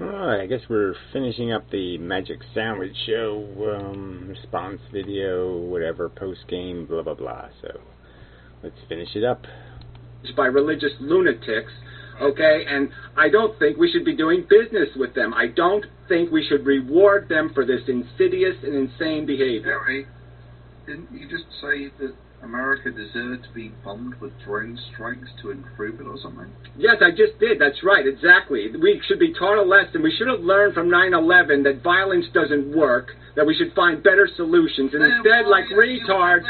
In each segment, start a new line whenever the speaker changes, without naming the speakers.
Alright, I guess we're finishing up the Magic Sandwich Show response video, whatever, post-game, blah blah blah. So, let's finish it up.
By religious lunatics, okay? And I don't think we should be doing business with them. I don't think we should reward them for this insidious and insane behavior.
Harry, didn't you just say that America deserved to be bombed with drone strikes to improve it or something?
Yes, I just did. That's right, exactly. We should be taught a lesson. We should have learned from 9/11 that violence doesn't work, that we should find better solutions. And instead, like retards,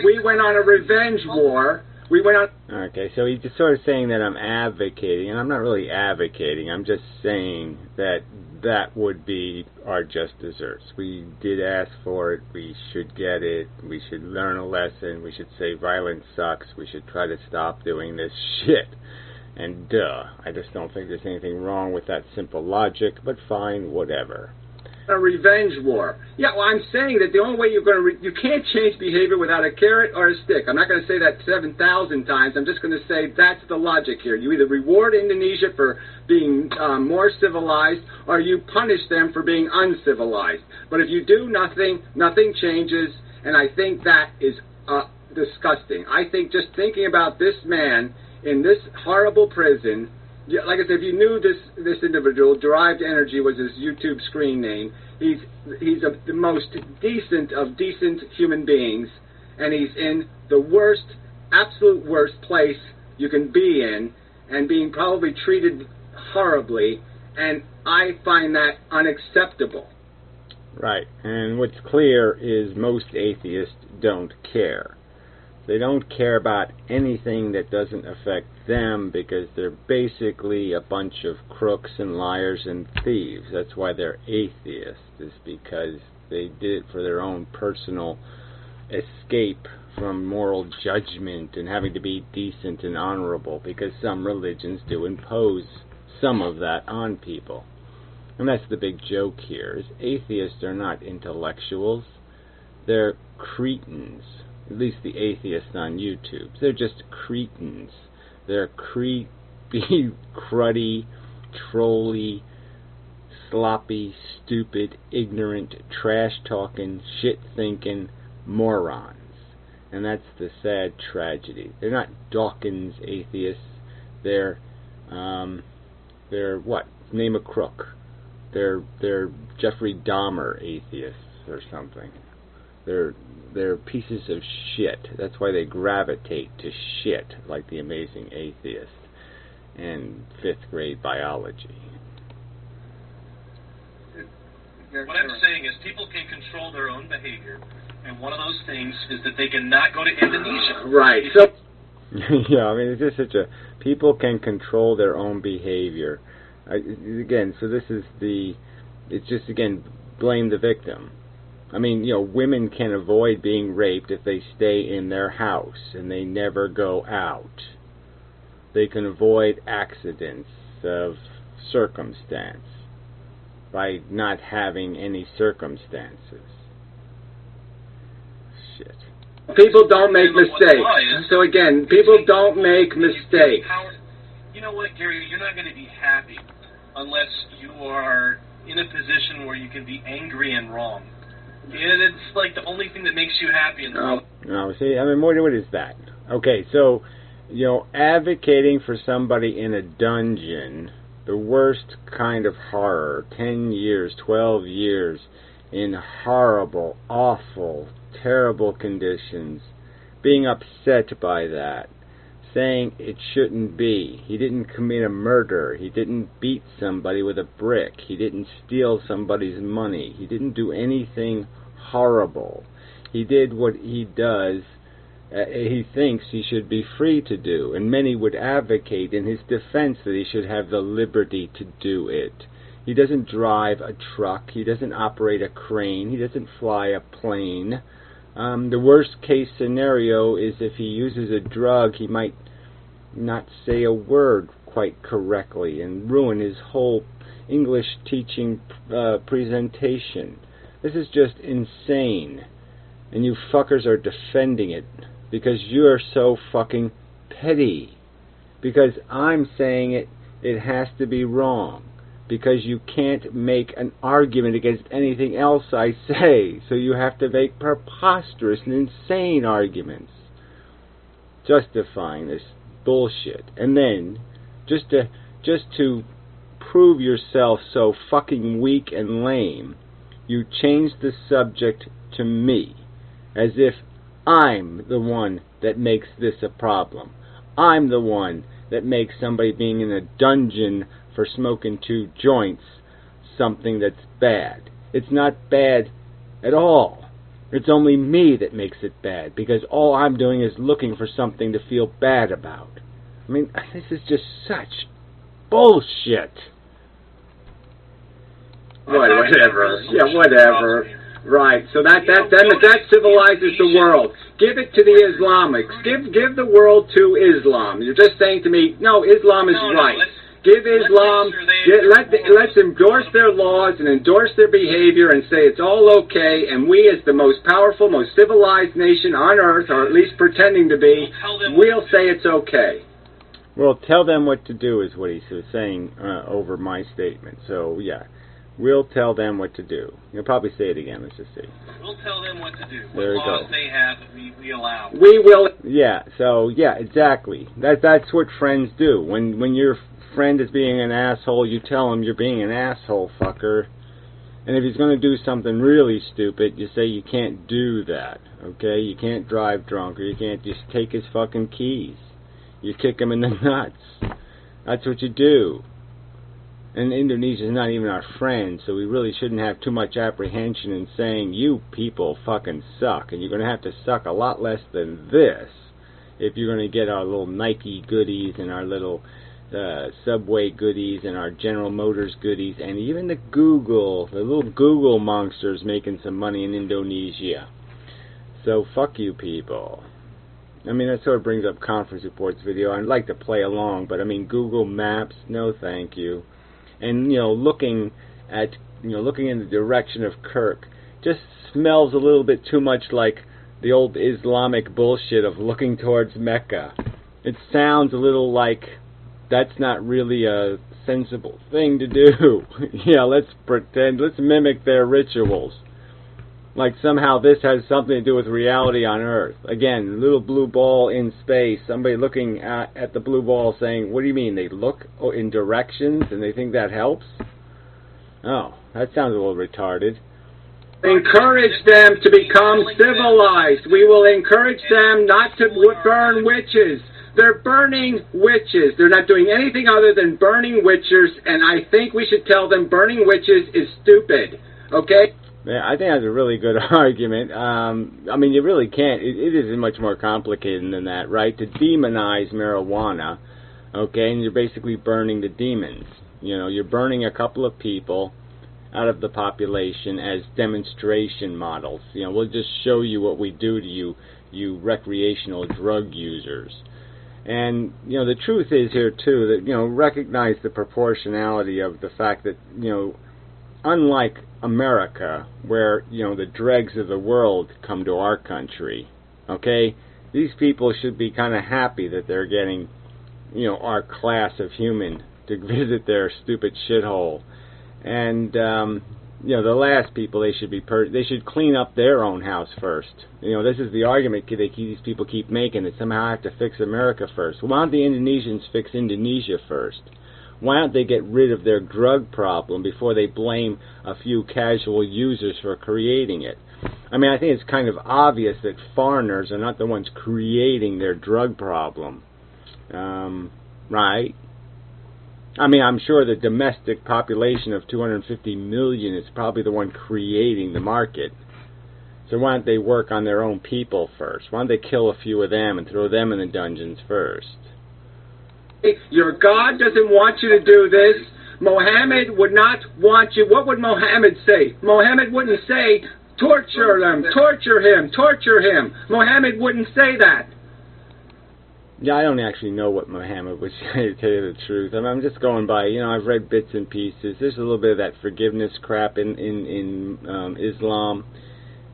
we went on a revenge war. We went on...
Okay, so he's just sort of saying that I'm advocating, and I'm not really advocating. I'm just saying that that would be our just desserts. We did ask for it. We should get it. We should learn a lesson. We should say violence sucks. We should try to stop doing this shit. And I just don't think there's anything wrong with that simple logic, but fine, whatever.
A revenge war. Yeah, well, I'm saying that the only way you're going to... you can't change behavior without a carrot or a stick. I'm not going to say that 7,000 times. I'm just going to say that's the logic here. You either reward Indonesia for being more civilized, or you punish them for being uncivilized. But if you do nothing, nothing changes, and I think that is disgusting. I think just thinking about this man in this horrible prison... like I said, if you knew this individual, Derived Energy was his YouTube screen name. He's the most decent of decent human beings, and he's in the worst, absolute worst place you can be in, and being probably treated horribly, and I find that unacceptable.
Right, and what's clear is most atheists don't care. They don't care about anything that doesn't affect them because they're basically a bunch of crooks and liars and thieves. That's why they're atheists, is because they did it for their own personal escape from moral judgment and having to be decent and honorable, because some religions do impose some of that on people. And that's the big joke here, is atheists are not intellectuals. They're cretins. At least the atheists on YouTube. They're just cretins. They're creepy, cruddy, trolly, sloppy, stupid, ignorant, trash-talking, shit-thinking morons. And that's the sad tragedy. They're not Dawkins atheists. They're what? Name a crook. They're Jeffrey Dahmer atheists or something. They're pieces of shit. That's why they gravitate to shit, like the Amazing Atheist and 5th grade biology.
What I'm saying is people can control their own behavior, and one of those things is that they cannot go to Indonesia.
Right. So
yeah, I mean, it's just such a... people can control their own behavior. Again, so this is the... it's just, again, blame the victim. I mean, you know, women can avoid being raped if they stay in their house and they never go out. They can avoid accidents of circumstance by not having any circumstances. Shit.
People don't make mistakes. So again, people don't make mistakes.
You know what, Gary? You're not going to be happy unless you are in a position where you can be angry and wrong. And it's like the only thing that makes you happy in the world.
No, see, I mean, what is that? Okay, so, you know, advocating for somebody in a dungeon, the worst kind of horror, 10 years, 12 years, in horrible, awful, terrible conditions, being upset by that, saying it shouldn't be. He didn't commit a murder. He didn't beat somebody with a brick. He didn't steal somebody's money. He didn't do anything horrible. He did what he does, he thinks he should be free to do, and many would advocate in his defense that he should have the liberty to do it. He doesn't drive a truck. He doesn't operate a crane. He doesn't fly a plane. The worst case scenario is if he uses a drug, he might not say a word quite correctly and ruin his whole English teaching presentation. This is just insane. And you fuckers are defending it because you are so fucking petty. Because I'm saying it has to be wrong. because you can't make an argument against anything else I say. So you have to make preposterous and insane arguments justifying this bullshit. And then, just to prove yourself so fucking weak and lame, you change the subject to me, as if I'm the one that makes this a problem. I'm the one that makes somebody being in a dungeon for smoking 2 joints something that's bad. It's not bad at all. It's only me that makes it bad, because all I'm doing is looking for something to feel bad about. I mean, this is just such bullshit.
Whatever. Yeah, whatever. Right. So that civilizes the world. Give it to the Islamics. Give the world to Islam. You're just saying to me, no, Islam is right. Give Islam, let's endorse their laws and endorse their behavior and say it's all okay, and we as the most powerful, most civilized nation on earth, or at least pretending to be, we'll say it's okay.
Well, tell them what to do is what he was saying over my statement. So, yeah, we'll tell them what to do. You'll probably say it again. Let's just see.
We'll tell them what to do.
There
what laws
go.
they have, we allow.
We will.
Yeah, so, yeah, exactly. That's what friends do. When your friend is being an asshole, you tell him you're being an asshole, fucker. And if he's going to do something really stupid, you say you can't do that, okay? You can't drive drunk, or you can't just take his fucking keys. You kick him in the nuts. That's what you do. And Indonesia's not even our friend, so we really shouldn't have too much apprehension in saying, you people fucking suck, and you're going to have to suck a lot less than this if you're going to get our little Nike goodies and our little Subway goodies and our General Motors goodies, and even the little Google monsters making some money in Indonesia. So fuck you people. I mean, that sort of brings up conference reports video. I'd like to play along, but I mean, Google Maps, no thank you. And, looking in the direction of Kirk just smells a little bit too much like the old Islamic bullshit of looking towards Mecca. It sounds a little like that's not really a sensible thing to do. Yeah, let's mimic their rituals. Like somehow this has something to do with reality on Earth. Again, little blue ball in space, somebody looking at the blue ball saying, what do you mean, they look in directions and they think that helps? Oh, that sounds a little retarded.
Encourage them to become civilized. We will encourage them not to burn witches. They're burning witches. They're not doing anything other than burning witches, and I think we should tell them burning witches is stupid. Okay?
Yeah, I think that's a really good argument. I mean, you really can't. It is much more complicated than that, right? To demonize marijuana, okay, and you're basically burning the demons. You're burning a couple of people out of the population as demonstration models. We'll just show you what we do to you recreational drug users. And, the truth is here, too, that, recognize the proportionality of the fact that, unlike America, where, the dregs of the world come to our country, okay, these people should be kind of happy that they're getting, our class of human to visit their stupid shithole. And, the last people, they should clean up their own house first. This is the argument these people keep making, that somehow I have to fix America first. Why don't the Indonesians fix Indonesia first? Why don't they get rid of their drug problem before they blame a few casual users for creating it? I mean, I think it's kind of obvious that foreigners are not the ones creating their drug problem. Right? I mean, I'm sure the domestic population of 250 million is probably the one creating the market. So why don't they work on their own people first? Why don't they kill a few of them and throw them in the dungeons first?
Your God doesn't want you to do this. Mohammed would not want you. What would Mohammed say? Mohammed wouldn't say, torture them, torture him, torture him. Mohammed wouldn't say that.
Yeah, I don't actually know what Muhammad would say, to tell you the truth. I mean, I'm just going by, I've read bits and pieces. There's a little bit of that forgiveness crap in Islam.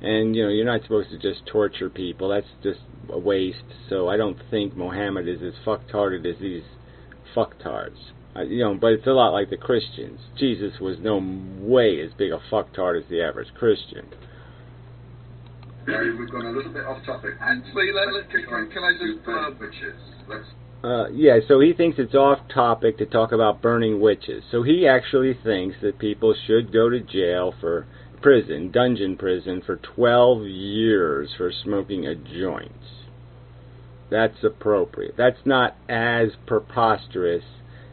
And, you're not supposed to just torture people. That's just a waste. So I don't think Muhammad is as fucktarded as these fucktards. But it's a lot like the Christians. Jesus was no way as big a fucktard as the average Christian.
We've gone a little bit off topic.
Actually, can I just
witches?
So he thinks it's off topic to talk about burning witches. So he actually thinks that people should go to jail for dungeon prison for 12 years for smoking a joint. That's appropriate. That's not as preposterous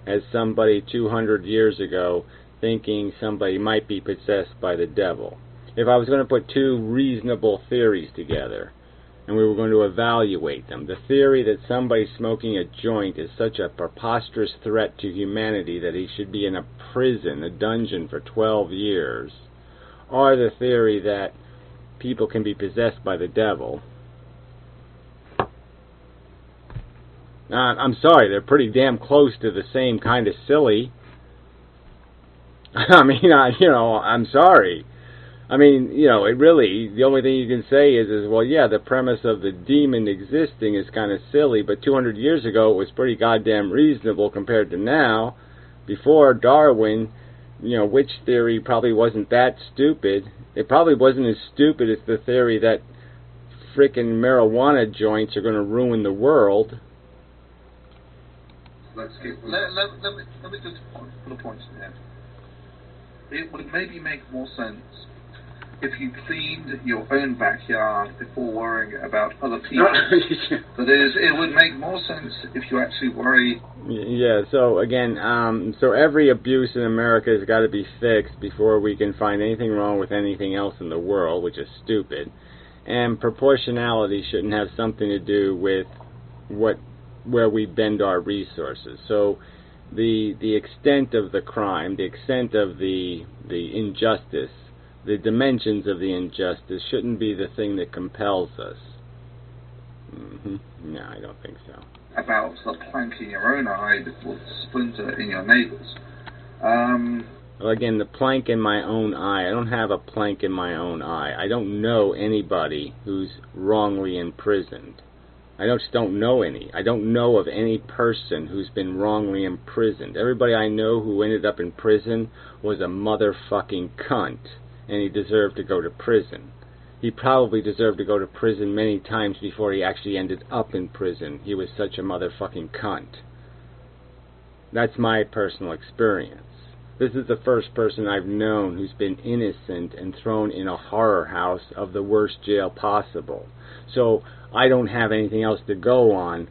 as somebody 200 years ago thinking somebody might be possessed by the devil. If I was going to put two reasonable theories together, and we were going to evaluate them, the theory that somebody smoking a joint is such a preposterous threat to humanity that he should be in a prison, a dungeon for 12 years, or the theory that people can be possessed by the devil. I'm sorry, they're pretty damn close to the same kind of silly. I mean, I'm sorry. I mean, it really, the only thing you can say is, well, yeah, the premise of the demon existing is kind of silly, but 200 years ago it was pretty goddamn reasonable compared to now. Before Darwin, witch theory probably wasn't that stupid. It probably wasn't as stupid as the theory that frickin' marijuana joints are going to ruin the world.
Let me just put a point in there. It would maybe make more sense if you cleaned your own backyard before worrying about other people. That is, it would make more sense if you actually worry.
Yeah, so again, so every abuse in America has got to be fixed before we can find anything wrong with anything else in the world, which is stupid. And proportionality shouldn't have something to do with where we bend our resources. So the extent of the crime, the extent of the injustice, the dimensions of the injustice shouldn't be the thing that compels us. No, I don't think so.
About the plank in your own eye before the splinter in your neighbor's.
Well, again, the plank in my own eye. I don't have a plank in my own eye. I don't know anybody who's wrongly imprisoned. I just don't know any. I don't know of any person who's been wrongly imprisoned. Everybody I know who ended up in prison was a motherfucking cunt, and he deserved to go to prison. He probably deserved to go to prison many times before he actually ended up in prison. He was such a motherfucking cunt. That's my personal experience. This is the first person I've known who's been innocent and thrown in a horror house of the worst jail possible. So I don't have anything else to go on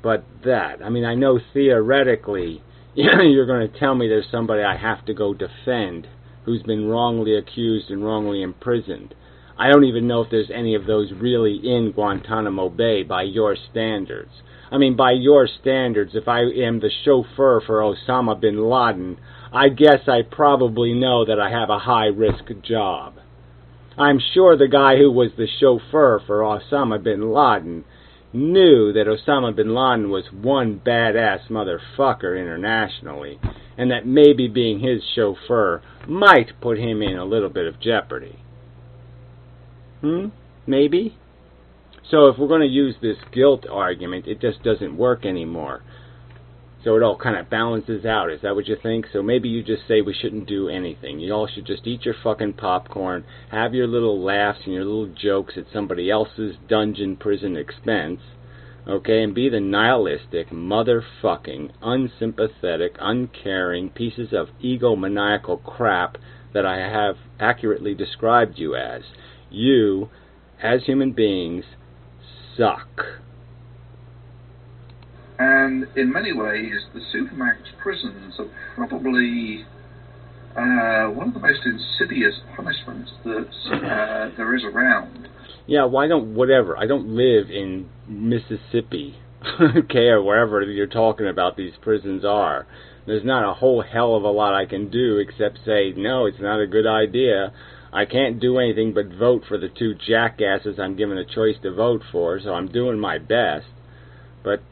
but that. I mean, I know theoretically, you're going to tell me there's somebody I have to go defend who's been wrongly accused and wrongly imprisoned. I don't even know if there's any of those really in Guantanamo Bay by your standards. I mean, by your standards, if I am the chauffeur for Osama bin Laden, I guess I probably know that I have a high-risk job. I'm sure the guy who was the chauffeur for Osama bin Laden knew that Osama bin Laden was one badass motherfucker internationally, and that maybe being his chauffeur might put him in a little bit of jeopardy. Maybe? So if we're going to use this guilt argument, it just doesn't work anymore. So it all kind of balances out. Is that what you think? So maybe you just say we shouldn't do anything. You all should just eat your fucking popcorn, have your little laughs and your little jokes at somebody else's dungeon prison expense, okay, and be the nihilistic, motherfucking, unsympathetic, uncaring pieces of egomaniacal crap that I have accurately described you as. You, as human beings, suck.
And in many ways, the Supermax prisons are probably one of the most insidious punishments that there is around.
Yeah, I don't live in Mississippi, okay, or wherever you're talking about these prisons are. There's not a whole hell of a lot I can do except say, no, it's not a good idea. I can't do anything but vote for the two jackasses I'm given a choice to vote for, so I'm doing my best. But,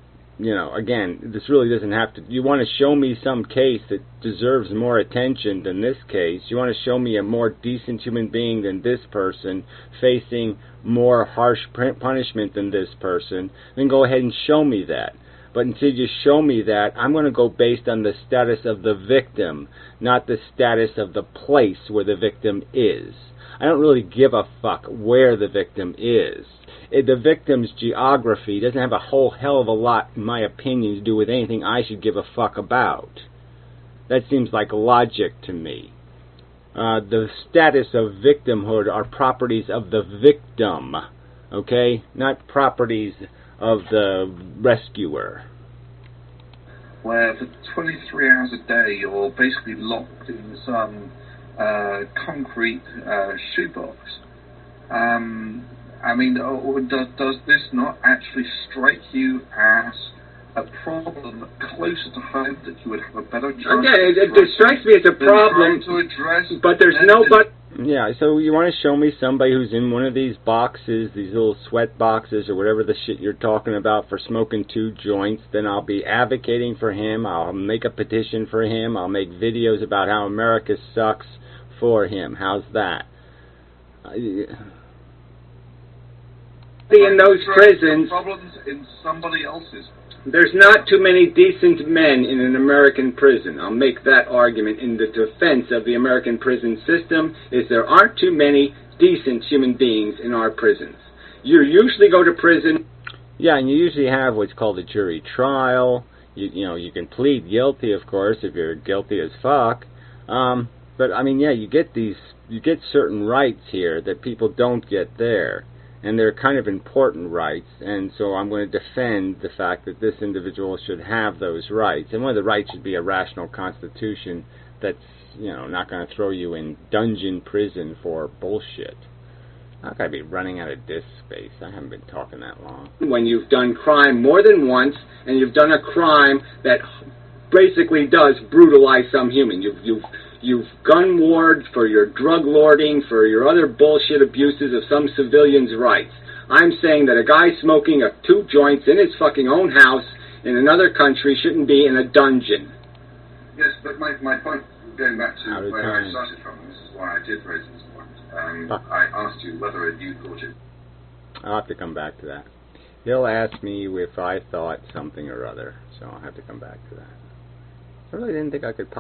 again, this really doesn't have to... You want to show me some case that deserves more attention than this case. You want to show me a more decent human being than this person facing more harsh punishment than this person, then go ahead and show me that. But until you show me that, I'm going to go based on the status of the victim, not the status of the place where the victim is. I don't really give a fuck where the victim is. The victim's geography doesn't have a whole hell of a lot, in my opinion, to do with anything I should give a fuck about. That seems like logic to me. The status of victimhood are properties of the victim, okay? Not properties of the rescuer.
Where for 23 hours a day you're basically locked in some concrete shoebox. I mean, does this not actually strike you as a problem closer to home that you would have a better chance?
Okay, it strikes me as a problem, but there's no but.
Yeah, so you want to show me somebody who's in one of these boxes, these little sweat boxes or whatever the shit you're talking about for smoking 2 joints, then I'll be advocating for him, I'll make a petition for him, I'll make videos about how America sucks for him. How's that?
In those prisons,
problems in somebody else's.
There's not too many decent men in an American prison. I'll make that argument in the defense of the American prison system, is there aren't too many decent human beings in our prisons. You usually go to prison.
Yeah, and you usually have what's called a jury trial. You know, you can plead guilty, of course, if you're guilty as fuck. But I mean, yeah, you get certain rights here that people don't get there. And they're kind of important rights, and so I'm going to defend the fact that this individual should have those rights. And one of the rights should be a rational constitution that's, you know, not going to throw you in dungeon prison for bullshit. I've got to be running out of disk space. I haven't been talking that long.
When you've done crime more than once, and you've done a crime that basically does brutalize some human. You've gun warred for your drug lording, for your other bullshit abuses of some civilian's rights. I'm saying that a guy smoking 2 joints in his fucking own house in another country shouldn't be in a dungeon.
Yes, but my point, going back to where I started from, this is why I did raise this point. I asked you whether you thought it.
I'll have to come back to that. He'll ask me if I thought something or other, so I'll have to come back to that. I really didn't think I could